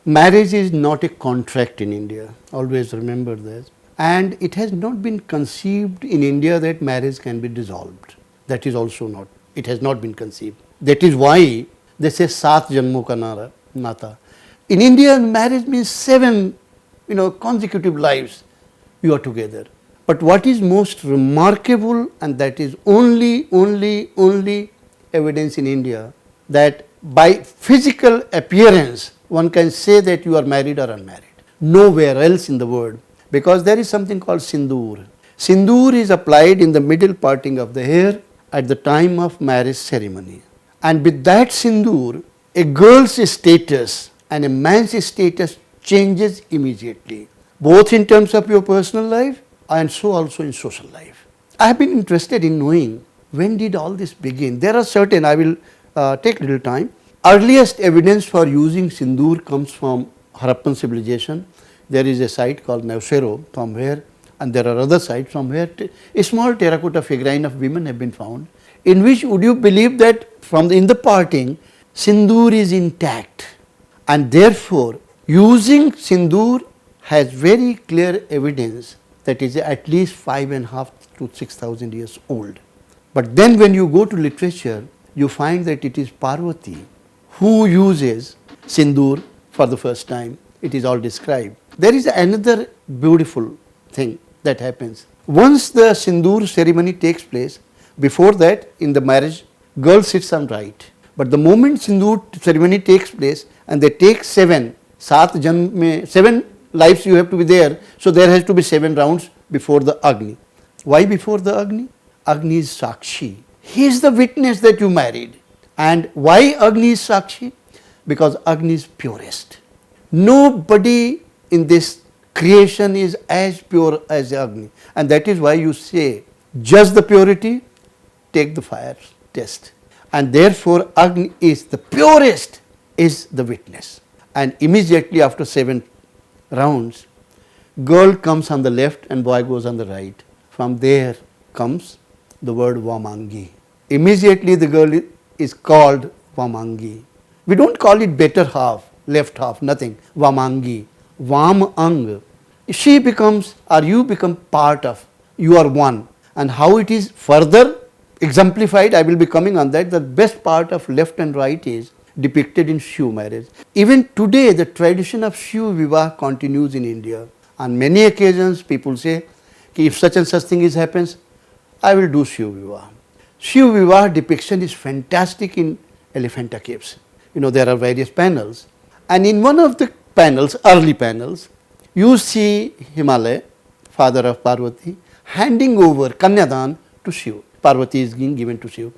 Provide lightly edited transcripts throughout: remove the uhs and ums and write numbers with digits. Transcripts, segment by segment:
Marriage is not a contract in India, always remember this. And it has not been conceived in India that marriage can be dissolved. That is also not, it has not been conceived. That is why they say Saat Janmo ka Nata. In India, marriage means 7, consecutive lives you are together. But what is most remarkable, and that is only evidence in India, that by physical appearance, one can say that you are married or unmarried. Nowhere else in the world, because there is something called Sindoor. Sindoor is applied in the middle parting of the hair at the time of marriage ceremony. And with that Sindoor, a girl's status and a man's status changes immediately, both in terms of your personal life and so also in social life. I have been interested in knowing when did all this begin. There are certain, I will take little time. Earliest evidence for using Sindoor comes from Harappan Civilization. There is a site called Nausero from where, and there are other sites from where a small terracotta figurine of women have been found, in which would you believe that in the parting, Sindoor is intact, and therefore using Sindoor has very clear evidence that is at least 5.5 to 6,000 years old. But then when you go to literature, you find that it is Parvati who uses Sindoor for the first time. It is all described. There is another beautiful thing that happens. Once the Sindoor ceremony takes place, before that in the marriage, girl sits on right. But the moment Sindoor ceremony takes place and they take 7 lives you have to be there, so there has to be 7 rounds before the Agni. Why before the Agni? Agni is Sakshi. He is the witness that you married. And why Agni is Sakshi? Because Agni is purest. Nobody in this creation is as pure as Agni. And that is why you say, judge the purity, take the fire test. And therefore Agni is the purest, is the witness. And immediately after 7 rounds, girl comes on the left and boy goes on the right. From there comes the word Vamangi. Immediately the girl is called Vamangi. We don't call it better half, left half, nothing. Vamangi, Vamang. She becomes, or you become part of, you are one. And how it is further exemplified, I will be coming on that. The best part of left and right is depicted in Shiv marriage. Even today, the tradition of Shiv Vivah continues in India. On many occasions, people say, if such and such thing happens, I will do Shiv Vivah. Shiv Vivah depiction is fantastic in Elephanta caves. There are various panels. And in one of the panels, early panels, you see Himalaya, father of Parvati, handing over Kanyadan to Shiv. Parvati is being given to Shiv.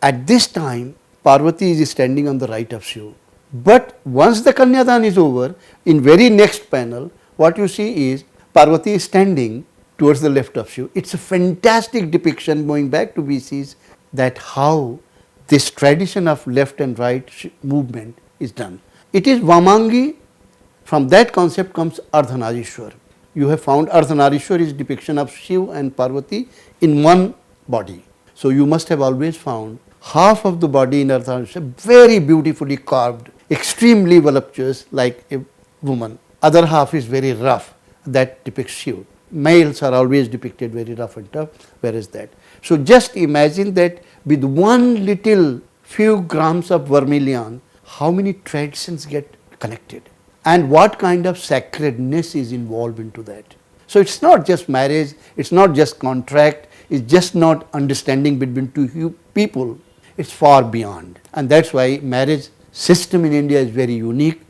At this time, Parvati is standing on the right of Shiv. But once the Kanyadan is over, in very next panel, what you see is Parvati is standing towards the left of Shiv. It's a fantastic depiction going back to VCs that how this tradition of left and right movement is done. It is Vamangi. From that concept comes Ardhanarishwar. You have found Ardhanarishwar is depiction of Shiv and Parvati in one body. So you must have always found half of the body in Ardhanarishwar very beautifully carved, extremely voluptuous like a woman. Other half is very rough, that depicts Shiv. Males are always depicted very rough and tough, whereas that. So just imagine that with one little few grams of vermilion, how many traditions get connected and what kind of sacredness is involved into that. So it's not just marriage, it's not just contract, it's just not understanding between two people, it's far beyond. And that's why marriage system in India is very unique.